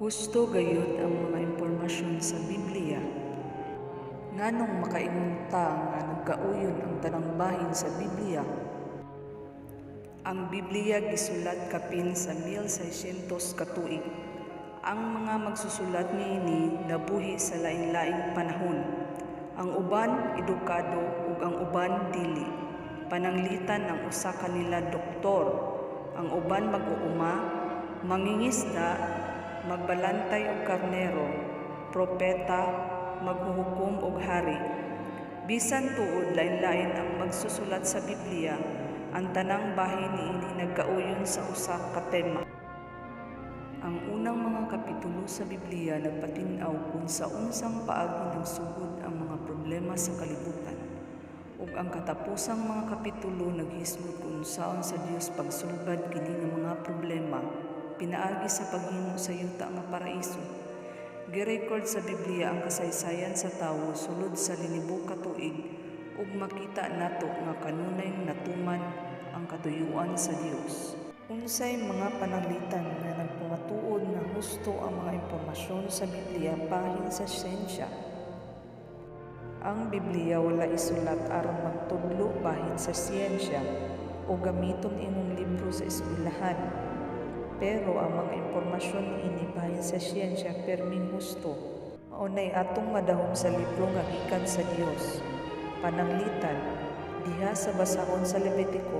Husto gayod ang mga impormasyon sa Biblia. Nganong makaingon ta nga nagkauyon ang tanang bahin sa Biblia? Ang Biblia gisulat kapin sa 1600 katuig. Ang mga magsusulat niini nabuhi sa lain-laing panahon. Ang uban edukado ug ang uban dili. Pananglitan ang usa kanila doktor, ang uban mag-uuma, mangingisda, magbalantay og karnero, propeta, maghuhukom og hari. Bisan tuod lain-lain ang magsusulat sa Biblia, ang tanang bahin niini nagkauyon sa usa ka tema. Ang unang mga kapitulo sa Biblia nagpatin-aw kung sa unsang paagi nagsugod ang mga problema sa kalibutan. Ug ang katapusang mga kapitulo naghisgot kung saon sa Dios pagsulbad kini nga mga problema pinaagi sa paghimo sa yuta nga paraiso. Girecord sa Biblia ang kasaysayan sa tawo sulod sa linibo ka tuig ug makita nato nga kanunay natuman ang katuyuan sa Dios. Unsay mga pananglitan nga nagpamatuod nga husto ang mga impormasyon sa Biblia bahin sa siyensya. Ang Biblia wala isulat aron magtudlo bahin sa siyensya o gamiton imong libro sa eskwelahan. Pero ang mga impormasyon ini bahin sa siyensya perming husto. Maunay atong madahom sa libro nga gikan sa Dios. Pananglitan diha sa basahon sa Levitico,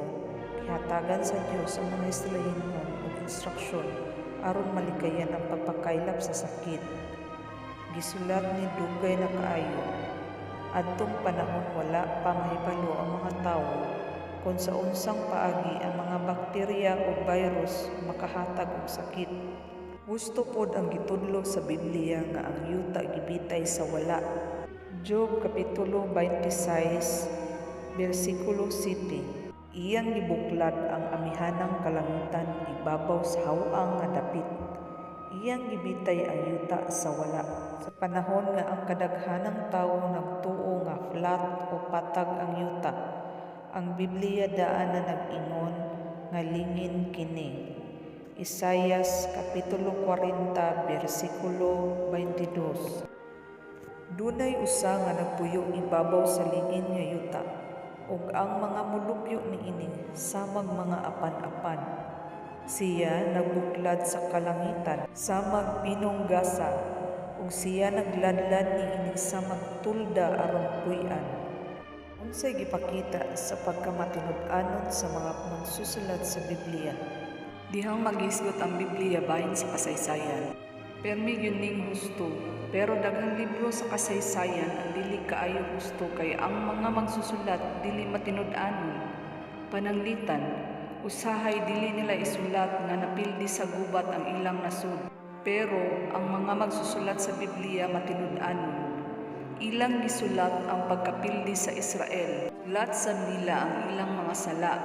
gihatagan sa Dios ang mga Israelinon og instruksyon aron malikayan ang pagpakaylap sa sakit. Gisulat ni dugay na kaayo. Adtong panahon wala pa mahibalo ang mga tawo kung sa unsang paagi ang mga bakterya o virus makahatag og sakit. Gusto pod ang gitudlo sa Biblia nga ang yuta gibitay sa wala. Job kapitulo 26 bersikulo 7. Iyang gibuklad ang amihanang kalangitan ibabaw sa hawang nga dapit. Iyang gibitay ang yuta sa wala. Sa panahon nga ang kadaghanang tawo nagtuo nga flat o patag ang yuta, ang Biblia daan na nag-ingon nga lingin kini. Isayas kapitulo 40 bersikulo 22. Dunay usa nga nagpuyo ibabaw sa lingin nga yuta, ug ang mga mulupyo niini samang mga apan-apan. Siya nagbuklad sa kalangitan samang pinonggasa, ug siya nagladlad niini samang tulda aron puy-an. Unsay gipakita sa pagkamatinud-anon sa mga magsusulat sa Biblia. Dihang maghisgot ang Biblia bahin sa kasaysayan. Permi yun ning husto, pero daghang libro sa kasaysayan ang dili kaayo husto kay ang mga magsusulat dili matinud-anon. Pananglitan, usahay dili nila isulat nga napildi sa gubat ang ilang nasud. Pero ang mga magsusulat sa Biblia matinud-anon. Ilang gisulat ang pagkapildi sa Israel. Sulat sa nila ang ilang mga sala.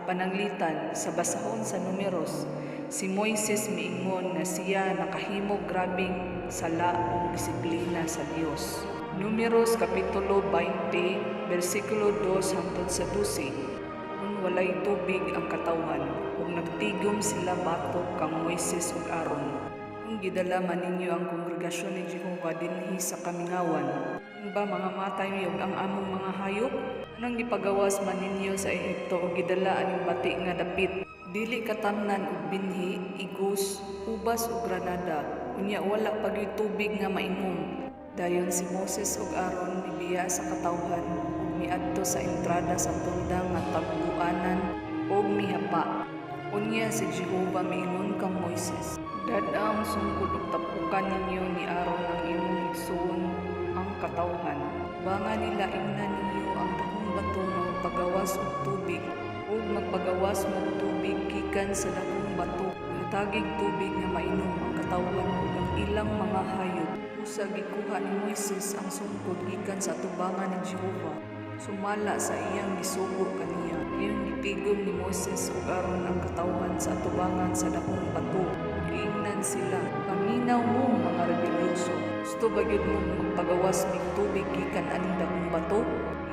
Pananglitan sa basahon sa Numeros, si Moises miingon na siya nakahimog grabing sala o disiplina sa Dios. Numeros kapitulo 20 bersikulo 2 hangtod sa 12. Kung walay tubig ang katawhan, ug nagtigom sila batok kang Moises ug Aaron. Kung gidala man ninyo ang kongregasyon ni Jehovah dinhi sa kamingawan, kung ba mga matay ug ang among mga hayop? Nang gipagawas man ninyo sa Ehipto o gidala aning bati nga dapit, dili katamnan og binhi, igos, ubas ug granada, unya wala pagyud tubig nga mainom. Dayon si Moses ug Aaron mibiya sa katawhan ug miadto sa entrada sa tunda nga tagbuanan ug mihapa. Unya si Jehovah miingon kang Moises, "Dad-ang sungkod ug tapukan ninyo ni Aaron ang imong higsuon ang katawhan. Banga nila ingnan ninyo ang dakong bato nga magpagawas og tubig, ug magpagawas mo og tubig gikan sa dakong bato. Hatagig tubig nga mainom ang katawhan ug ang ilang mga hayop." Usa gikuha ni Moises ang sungkod gikan sa atubangan ni Jehovah. Sumala sa iyang gisugo kaniya. Iyang gitigom ni Moses ug Aaron ang katawhan sa atubangan sa dakong bato. Giingnan sila, "Paminaw mo mga rebelyoso. Gusto ba gyud mo magpagawas mig tubig gikan aning dakong bato?"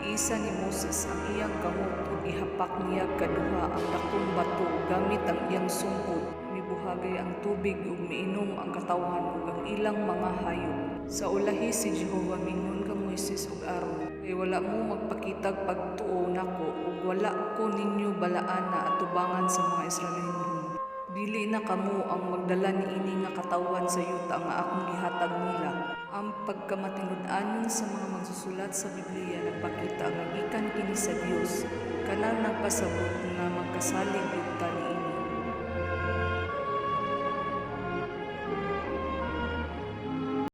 Iisa ni Moses ang iyang kamot ug ihapak niya kaduha ang dakong bato gamit ang iyang sungkod. Mibuhat mahagay ang tubig ug miinom ang katawhan ug ang ilang mga hayop. Sa ulahi si Jehova mingon kang Moises ug Aaron, kay wala mo magpakitag pagtuo nako ug wala ko ninyo balaan na atubangan sa mga Israelino. Dili na kamo ang magdala niini nga katawhan sa yuta nga akong gihatag nila. Ang pagkamatinud-anon sa mga magsusulat sa Biblia nagpakita nga gikan kini sa Dios. Kanang nagpasabot nga magkasalig yuta ni